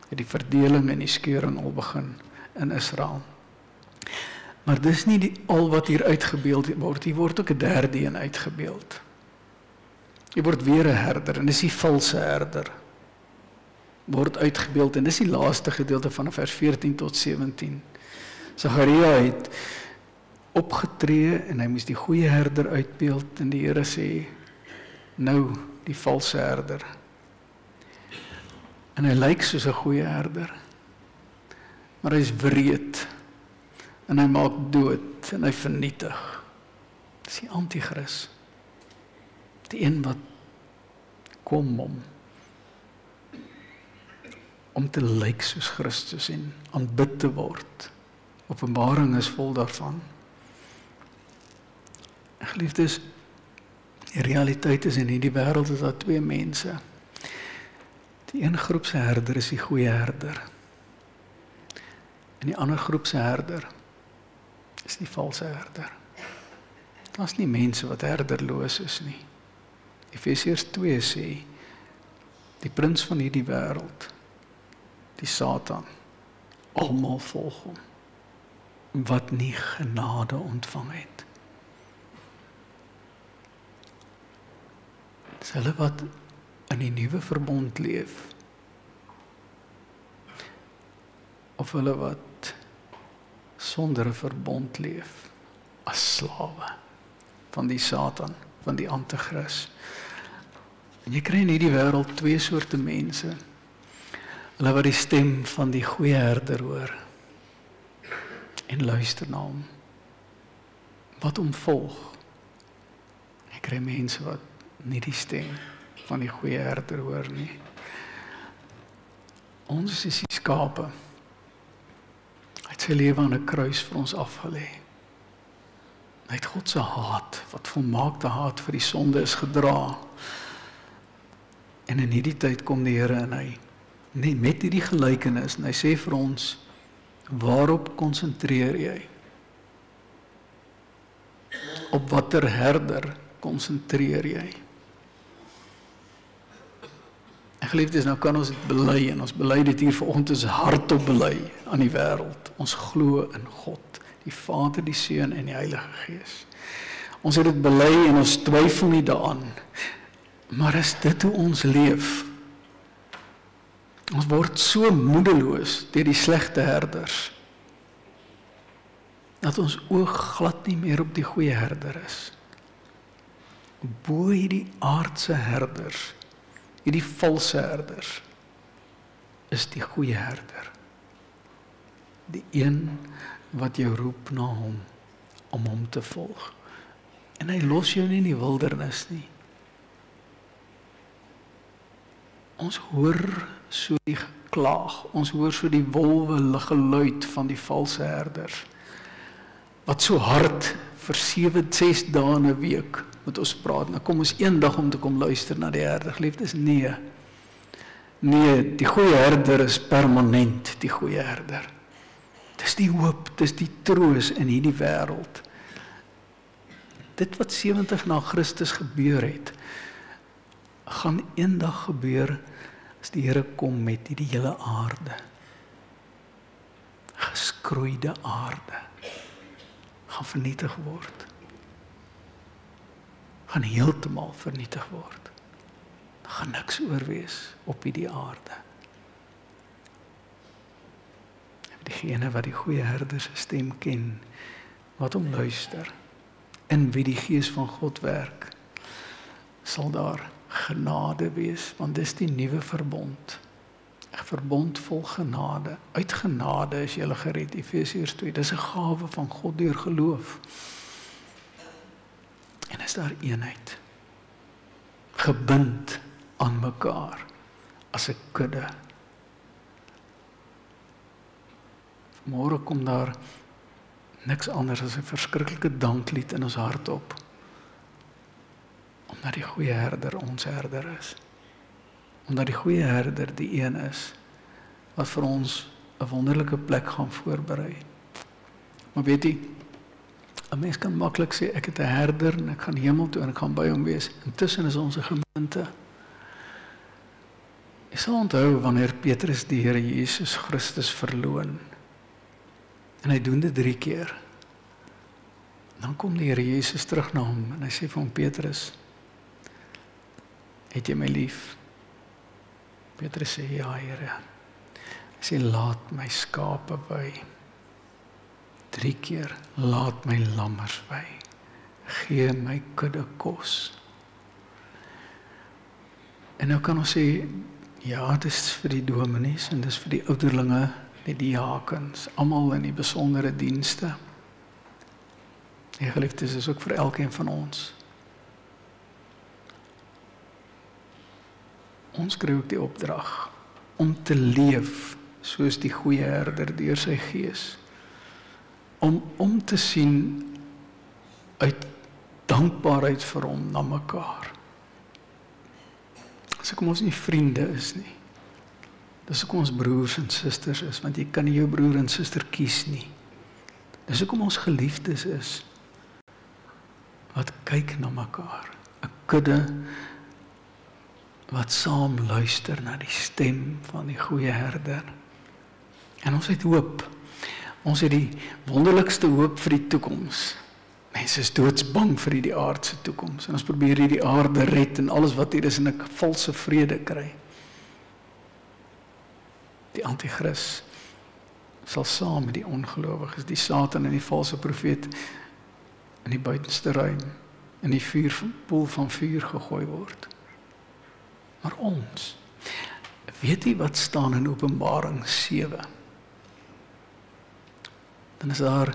het die verdeling en die skeuring al begin in Israel. Maar dis nie al wat hier uitgebeeld word. Hier word ook 'n derde een uitgebeeld. Hier word weer 'n herder, en dis die valse herder. Word uitgebeeld, en dis die laaste gedeelte van vers 14 tot 17. Sagaria het opgetree, en hy moes die goeie herder uitbeeld, en die Here sê, nou die valse herder. En hy lyk soos 'n goeie herder, maar hy is wreed, en hy maak dood, en hy vernietig. Dis die anti-kris, die een wat kom om te lyk soos Christus en aanbid te word. Openbaring is vol daarvan. Geliefdes, die realiteit is in hierdie wêreld is daar twee mense. Die een groep se herder is die goeie herder. En die ander groep se herder is die valse herder. Daar's nie mense wat herderloos is nie. Efesiërs 2 sê, die prins van hierdie wêreld, die Satan, almal volg hom, wat nie genade ontvang het. Dis hulle wat in die nuwe verbond leef, of hulle wat sonder 'n verbond leef, as slawe van die Satan, van die anti-kris. En jy kry in hierdie wêreld twee soorte mense. Hulle wat die stem van die goeie herder hoor en luister na hom, wat hom volg. Jy kry mense wat nie die stem van die goeie herder hoor nie. Ons is die skape. Hy het sy lewe aan 'n kruis vir ons afgelê. Hy het God se haat, wat volmaakte haat vir die sonde is, gedra. En in hierdie tyd kom die Here en hy met hierdie gelykenis, en hy sê vir ons, waarop konsentreer jy? Op watter herder konsentreer jy? En geliefdes, nou kan ons dit bely, en ons bely dit hier vanoggend is hardop bely aan die wêreld. Ons glo in God, die Vader, die Seun en die Heilige Gees. Ons het dit bely en ons twyfel nie daaraan. Maar is dit hoe ons leef? Ons word so moedeloos deur die slegte herders, dat ons oog glad nie meer op die goeie herder is. Bo hierdie aardse herders, hierdie valse herders, is die goeie herder. Die een wat jou roep na hom, om hom te volg. En hy los jou nie in die wildernis nie. Ons hoor so die geklaag, ons hoor so die wolwe geluid van die valse herders, wat so hard vir 7-6 dae 'n week moet ons praat. Nou kom ons eendag om te kom luister na die herder. Geliefdes, nee. Nee, die goeie herder is permanent, die goeie herder. Dis die hoop, dis die troos in hierdie wêreld. Dit wat 70 na Christus gebeur het, gaan eendag gebeur as die Here kom met hierdie hele aarde. Geskroeide aarde. Gaan vernietig word. Gaan heeltemal vernietig word. Daar gaan niks oor wees op hierdie aarde. Diegene wat die goeie herder se stem ken, wat hom luister, in wie die Gees van God werk, sal daar genade wees, want dis die nuwe verbond. 'n Verbond vol genade. Uit genade is jy gered, Efesiërs 2. Dis 'n gawe van God deur geloof. En is daar eenheid, gebind aan mekaar as 'n kudde. Môre kom daar niks anders as 'n verskriklike danklied in ons hart op, omdat die goeie herder ons herder is. Omdat die goeie herder die een is wat vir ons 'n wonderlike plek gaan voorberei. Maar weet jy, 'n mens kan maklik sê ek het 'n herder en ek gaan hemel toe en ek gaan by hom wees. Intussen is ons 'n gemeente. Jy sal onthou wanneer Petrus die Here Jesus Christus verloon. En hy doen dit 3 keer. Dan kom die Here Jesus terug na hom en hy sê vir hom, Petrus, het jy my lief? Petrus sê, ja Here. Hy sê, laat my skape wy. 3 keer, laat my lammers wy. Gee my kudde kos. En nou kan ons sê, ja, dit is vir die dominees en dit is vir die ouderlinge, die diakens, almal in die besondere dienste. Die geliefdes is ook vir elkeen van ons. Ons kry ook die opdrag om te leef soos die goeie herder deur sy Gees. Om te sien uit dankbaarheid vir hom na mekaar. Dis hoekom ons nie vriende is nie. Dis hoekom ons broers en susters is, want jy kan nie jou broer en suster kies nie. Dis hoekom ons geliefdes is, wat kyk na mekaar. 'n Kudde wat saam luister na die stem van die goeie herder. En ons het hoop. Ons het die wonderlikste hoop vir die toekoms. Mense is doodsbang vir die aardse toekoms. En ons probeer die aarde red en alles wat hier is in 'n valse vrede kry. Die anti-kris sal saam met die ongelowiges, die Satan en die valse profeet in die buitenste ruim, in die poel van vuur gegooi word. Maar ons, weet jy wat staan in Openbaring 7? Dan is daar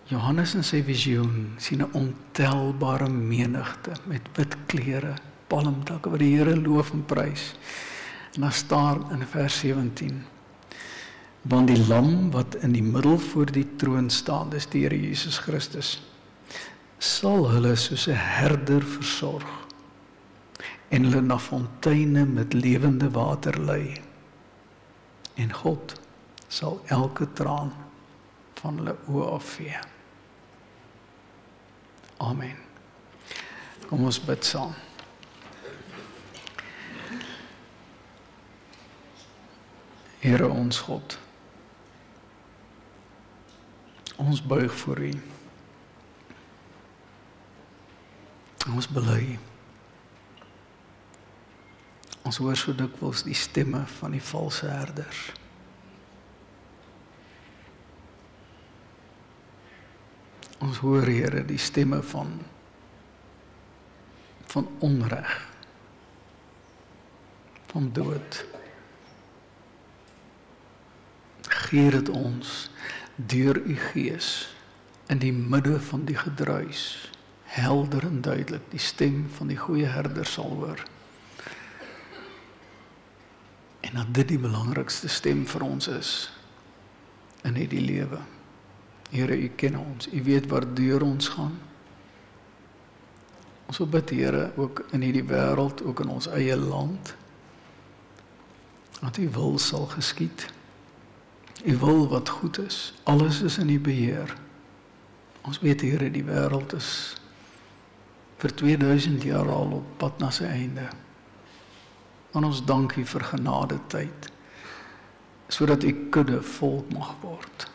Johannes in sy visioen, sien 'n ontelbare menigte met wit klere, palmtakke wat die Here loof en prys. En daar staan in vers 17, want die lam wat in die middel voor die troon staan, dis die Here Jesus Christus, sal hulle soos 'n herder versorg en hulle na fonteine met lewende water lei. En God sal elke traan van hulle oë afvee. Amen. Kom ons bid saam. Here ons God, ons buig voor U. Ons bely. Ons hoor so dikwels die stemme van die valse herders. Ons hoor, Here, die stemme van onreg, van dood. Gee dit ons deur U Gees in die midde van die gedruis, helder en duidelik die stem van die goeie herder sal hoor. En dat dit die belangrikste stem vir ons is in hierdie lewe. Here, U ken ons, U weet waardeur ons gaan. Ons wil bid, Here, ook in hierdie wêreld, ook in ons eie land, dat U wil sal geskied. U wil wat goed is. Alles is in U beheer. Ons weet, Here, die wêreld is vir 2000 jaar al op pad na sy einde. En ons dank U vir genade tyd, sodat U kudde volk mag word.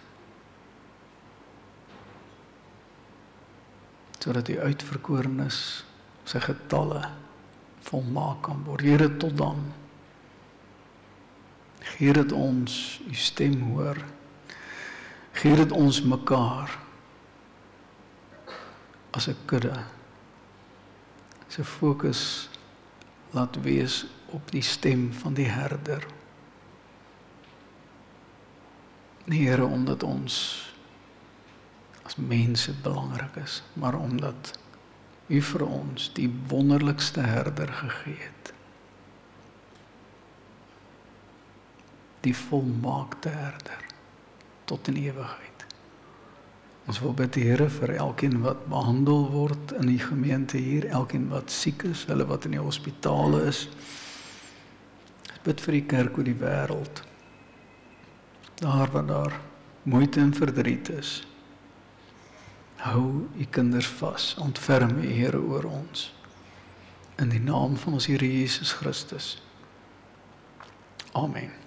Sodat die uitverkorenes sy getalle volmaak kan word. Here, tot dan. Gee dat ons U stem hoor. Gee dat ons mekaar as 'n kudde sy fokus laat wees op die stem van die herder. Nie, Here, omdat ons as mense belangrik is, maar omdat U vir ons die wonderlikste herder gegee het. Die volmaakte herder tot in ewigheid. Ons wil bid, Here, vir elkeen wat behandel word in die gemeente hier, elkeen wat siek is, hulle wat in die hospitale is. Ons bid vir die kerk oor die wêreld. Daar waar daar moeite en verdriet is. Hou U kinders vas, ontferm U, Here, oor ons. In die naam van ons Here Jesus Christus. Amen.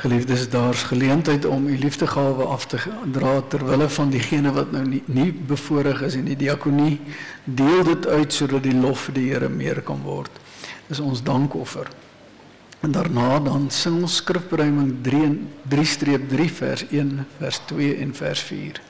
Geliefdes, daar's geleentheid om U liefdegawe af te dra terwille van diegene wat nou nie bevoorreg is en die diakonie deel dit uit sodat die lof vir die Here meer kan word. Dis ons dankoffer. En daarna dan sing ons skrifberuiming 3-3 vers 1, vers 2 en vers 4.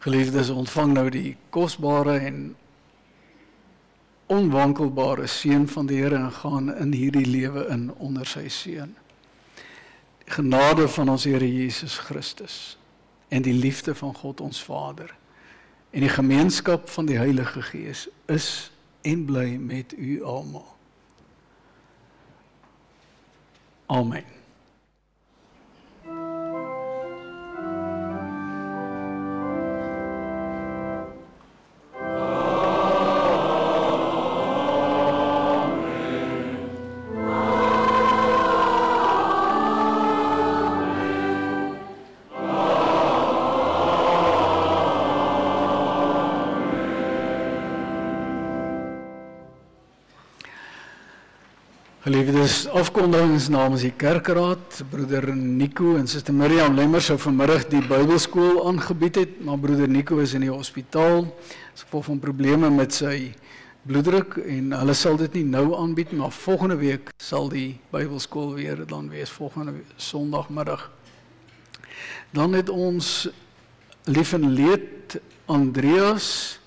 Geliefdes, ontvang nou die kosbare en onwankelbare seën van die Here en gaan in hierdie lewe in onder sy seën. Die genade van ons Here Jesus Christus en die liefde van God ons Vader en die gemeenskap van die Heilige Gees is en bly met u almal. Amen. Geliefdes, afkondigings namens die kerkraad, broeder Nico en suster Miriam Lemmer sou vanmiddag die Bybelskool aangebied het, maar broeder Nico is in die hospitaal, as gevolg van probleme met sy bloeddruk en hulle sal dit nie nou aanbied, maar volgende week sal die Bybelskool weer dan wees, volgende Sondagmiddag. Dan het ons lief en leed Andreas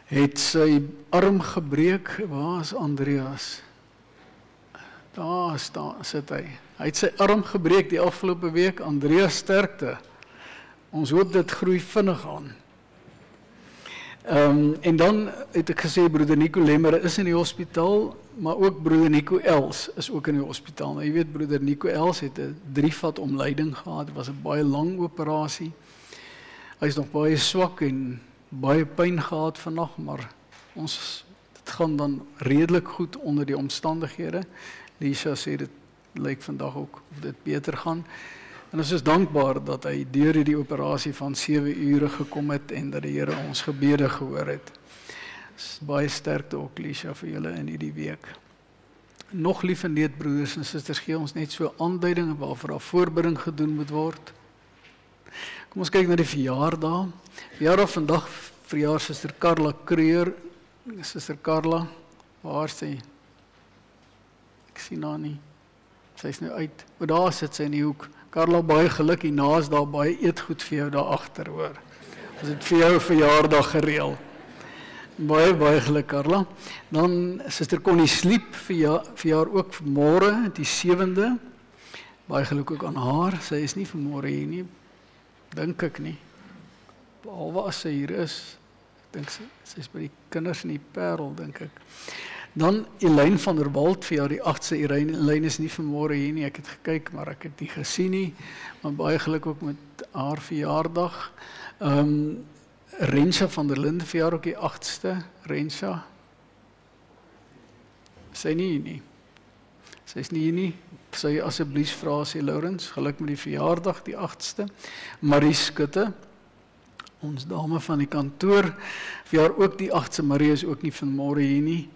het sy arm gebreek. Waar is Andreas? Daar sit hy. Hy het sy arm gebreek die afgelope week. Andreas, sterkte. Ons hoop dit groei vinnig aan. En dan het ek gesê, broeder Nico Lemmer is in die hospitaal, maar ook broeder Nico Els is ook in die hospitaal. Nou, jy weet, broeder Nico Els het 'n 3-vat omleiding gehad. Dit was 'n baie lang operasie. Hy is nog baie swak en baie pyn gehad vandag, maar dit gaan dan redelik goed onder die omstandighede. Lisa sê dit lyk vandag ook of dit beter gaan. En ons is dankbaar dat hy deur hierdie operasie van 7 ure gekom het en dat die Here ons gebede gehoor het. Baie sterkte ook, Lisa, vir julle in hierdie week. Nog lief en leed, broeders en susters, gee ons net so aanduiding waarvoor daar voorbereiding gedoen moet word. Kom ons kyk na die verjaardag. Verjaardag vandag, verjaar suster Carla Kreur. Suster Carla, waar is sy? Ek sien haar nie. Sy is nou uit. Maar daar sit sy in die hoek. Carla, baie geluk, hierna is daar baie eetgoed vir jou daar agter, hoor. Ons het vir jou verjaardag gereël. Baie geluk, Carla. Dan suster Connie Sliep, verjaar ook môre, die 7de. Baie geluk ook aan haar. Sy is nie vanmôre hier nie. Dink ek nie. Behalwe as sy hier is. Ek dink sy is by die kinders in die Parel, dink ek. Dan Elaine van der Walt, verjaar die 8ste. Elaine is nie vanmôre hier nie, ek het gekyk, maar ek het nie gesien nie. Maar baie geluk ook met haar verjaardag. Rensha van der Linde verjaar ook die 8ste. Rensha. Sy nie hier nie. Sy is nie hier nie. Sy asseblief vra, sê Lourens, geluk met die verjaardag, die 8ste. Marie Skutte, ons dame van die kantoor, verjaar ook die 8ste. Marie is ook nie vanmôre hier nie.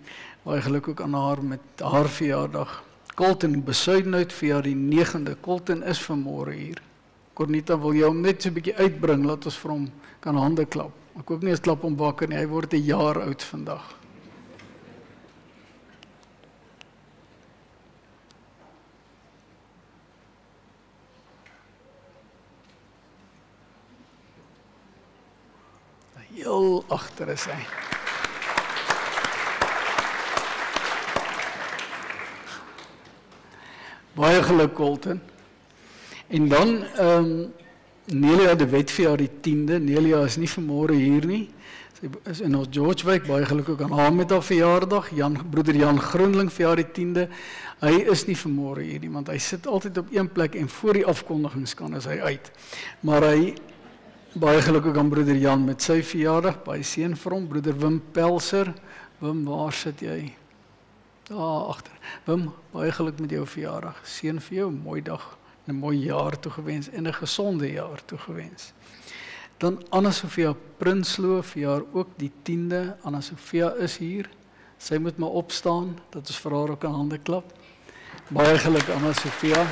Baie geluk ook aan haar met haar verjaardag. Colton Besuidenhout verjaar die 9de. Colton is vanmôre hier. Cornita, wil jy hom net so 'n bietjie uitbring, laat ons vir hom kan hande klap. Ek hoop nie eens klap hom wakker nie, hy word 'n jaar oud vandag. Heel agter is hy. Baie geluk, Colton. En dan Nelia de Wet verjaar die 10de. Nelia is nie vanmôre hier nie. Sy is in ons Georgewijk, baie geluk ook aan haar met haar verjaardag. Broeder Jan Groenling verjaar die 10de. Hy is nie vanmôre hier nie, want hy sit altyd op een plek en voor die afkondigings kan is hy uit. Maar baie geluk ook aan broeder Jan met sy verjaardag, baie seën vir hom. Broeder Wim Pelser. Wim, waar sit jy? Daar agter. Wim, baie geluk met jou verjaardag. Seën vir jou, 'n mooi dag, 'n mooi jaar toegewens en 'n gesonde jaar toegewens. Dan Anna Sofia Prinsloo verjaar ook die 10de. Anna Sofia is hier. Sy moet maar opstaan, dat ons vir haar ook 'n hande klap. Baie geluk, Anna Sofia.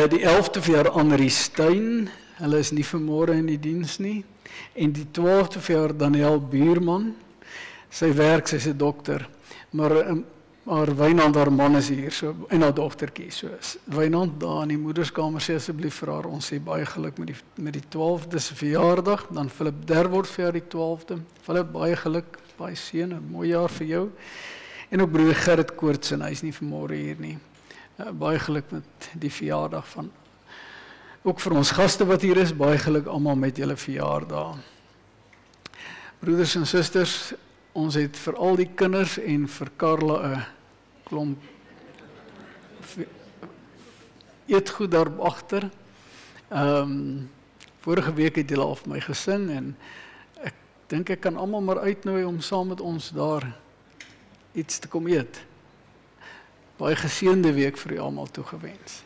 Die 11de verjaar Annerie Steyn. Hulle is nie vanmôre in die diens nie. En die 12de verjaar Daniel Buurman. Sy werk, sy's 'n dokter. Maar Maar Wynand, haar man is hier, so, en haar dogtertjie. So, Wynand daar in die moederskamer sê asseblief vir haar, ons sê baie geluk met die 12de se verjaardag, dan Philip Derwood vir haar die 12de. Philip, baie geluk, baie seën, 'n mooi jaar vir jou. En ook broer Gerrit Koortsen, hy is nie vanmôre hier nie. Baie geluk met die verjaardag van, ook vir ons gaste wat hier is, baie geluk almal met julle verjaardag. Broeders en susters, ons het vir al die kinders en vir Karla 'n klomp eetgoed daar agter. Vorige week het julle al vir my gesing en ek dink ek kan almal maar uitnooi om saam met ons daar iets te kom eet. Baie geseënde week vir u almal toegewens.